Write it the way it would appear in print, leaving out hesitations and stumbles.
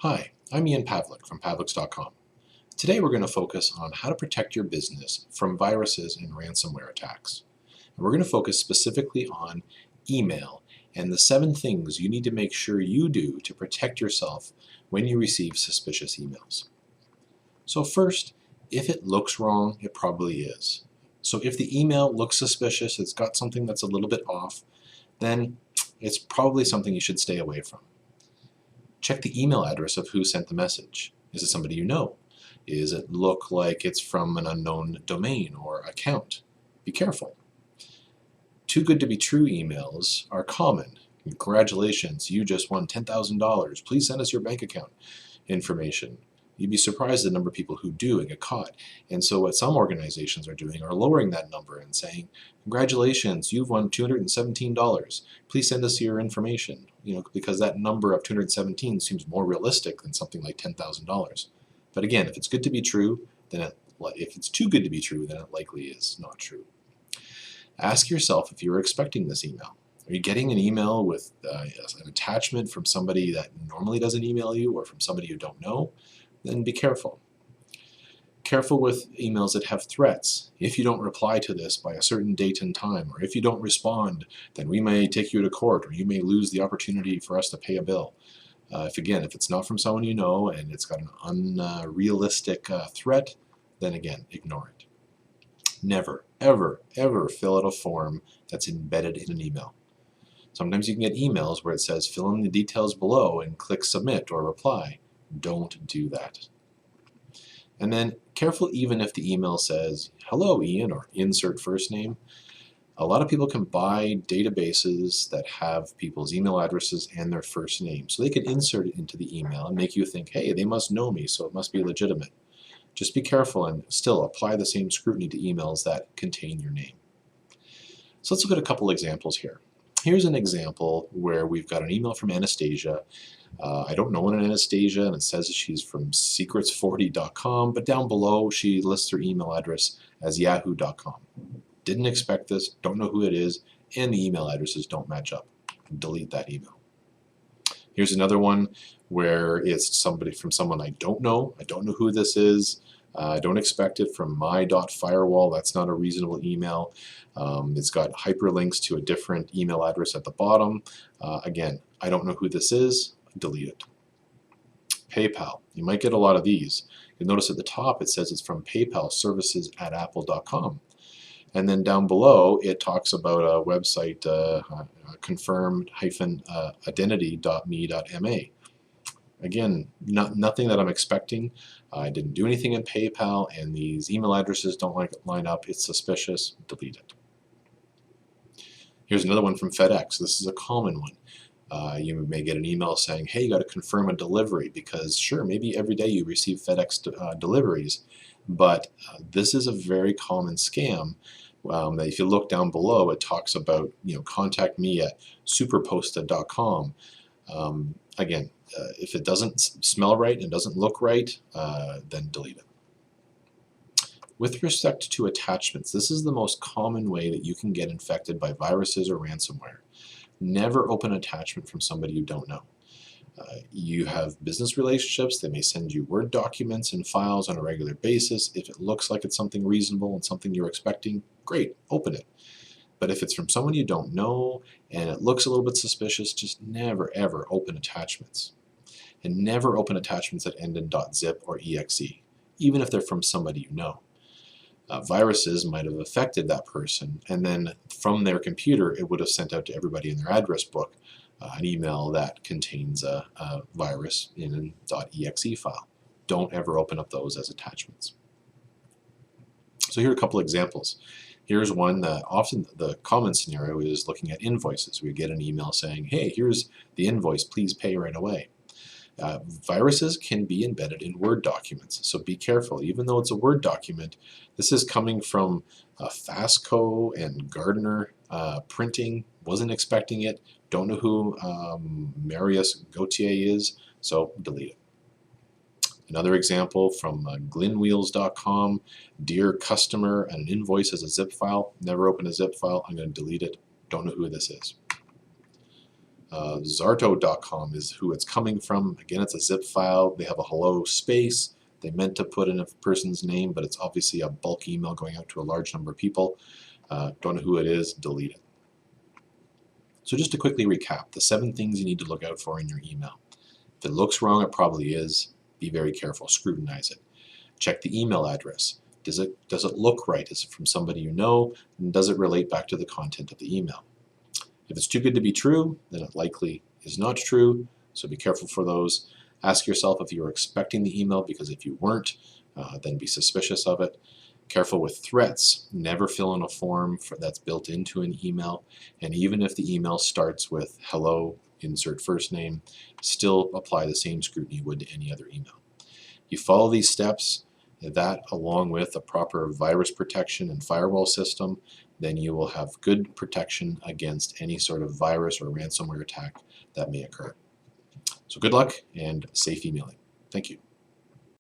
Hi, I'm Ian Pavlik from pavliks.com. Today we're going to focus on how to protect your business from viruses and ransomware attacks. And we're going to focus specifically on email and the 7 things you need to make sure you do to protect yourself when you receive suspicious emails. So first, if it looks wrong, it probably is. So if the email looks suspicious, it's got something that's a little bit off, then it's probably something you should stay away from. Check the email address of who sent the message. Is it somebody you know? Does it look like it's from an unknown domain or account? Be careful. Too good to be true emails are common. Congratulations, you just won $10,000. Please send us your bank account information. You'd be surprised the number of people who do and get caught. And so what some organizations are doing are lowering that number and saying, congratulations, you've won $217. Please send us your information. Because that number of 217 seems more realistic than something like $10,000. But again, if it's good to be true, if it's too good to be true, then it likely is not true. Ask yourself if you're expecting this email. Are you getting an email with an attachment from somebody that normally doesn't email you or from somebody you don't know? Then be careful. Careful with emails that have threats. If you don't reply to this by a certain date and time, or if you don't respond, then we may take you to court, or you may lose the opportunity for us to pay a bill. If it's not from someone you know and it's got an unrealistic threat, then again, ignore it. Never, ever, ever fill out a form that's embedded in an email. Sometimes you can get emails where it says fill in the details below and click submit or reply. Don't do that. And then careful even if the email says, hello Ian, or insert first name. A lot of people can buy databases that have people's email addresses and their first name. So they can insert it into the email and make you think, hey, they must know me, so it must be legitimate. Just be careful and still apply the same scrutiny to emails that contain your name. So let's look at a couple examples here. Here's an example where we've got an email from Anastasia. I don't know an Anastasia, and it says she's from secrets40.com, but down below she lists her email address as yahoo.com. Didn't expect this, don't know who it is, and the email addresses don't match up. Delete that email. Here's another one where it's somebody from someone I don't know who this is. I don't expect it from my.firewall. That's not a reasonable email. It's got hyperlinks to a different email address at the bottom. Again, I don't know who this is. Delete it. PayPal. You might get a lot of these. You'll notice at the top it says it's from PayPal services@apple.com. And then down below it talks about a website confirmed-identity.me.ma. Again, nothing that I'm expecting. I didn't do anything in PayPal, and these email addresses don't line up. It's suspicious. Delete it. Here's another one from FedEx. This is a common one. You may get an email saying, hey, you got to confirm a delivery, because sure, maybe every day you receive FedEx deliveries, but this is a very common scam. That if you look down below, it talks about, contact me at superposta.com. Again, if it doesn't smell right and doesn't look right, then delete it. With respect to attachments, this is the most common way that you can get infected by viruses or ransomware. Never open an attachment from somebody you don't know. You have business relationships. They may send you Word documents and files on a regular basis. If it looks like it's something reasonable and something you're expecting, great, open it. But if it's from someone you don't know and it looks a little bit suspicious, just never, ever open attachments. And never open attachments that end in .zip or .exe, even if they're from somebody you know. Viruses might have affected that person, and then from their computer it would have sent out to everybody in their address book an email that contains a virus in an .exe file. Don't ever open up those as attachments. So here are a couple examples. Here's one that often the common scenario is looking at invoices. We get an email saying, hey, here's the invoice, please pay right away. Viruses can be embedded in Word documents, so be careful. Even though it's a Word document, this is coming from Fastco and Gardner Printing. Wasn't expecting it. Don't know who Marius Gauthier is, so delete it. Another example from glinwheels.com, dear customer, and an invoice as a zip file. Never open a zip file. I'm going to delete it. Don't know who this is. Zarto.com is who it's coming from. Again, it's a zip file. They have a hello space. They meant to put in a person's name, but it's obviously a bulk email going out to a large number of people. Don't know who it is, delete it. So just to quickly recap, the 7 things you need to look out for in your email. If it looks wrong, it probably is. Be very careful, scrutinize it. Check the email address. Does it look right? Is it from somebody you know? And does it relate back to the content of the email? If it's too good to be true, then it likely is not true, so be careful for those. Ask yourself if you were expecting the email, because if you weren't, then be suspicious of it. Careful with threats. Never fill in a form that's built into an email, and even if the email starts with hello, insert first name, still apply the same scrutiny you would to any other email. You follow these steps, that along with a proper virus protection and firewall system, then you will have good protection against any sort of virus or ransomware attack that may occur. So good luck and safe emailing. Thank you.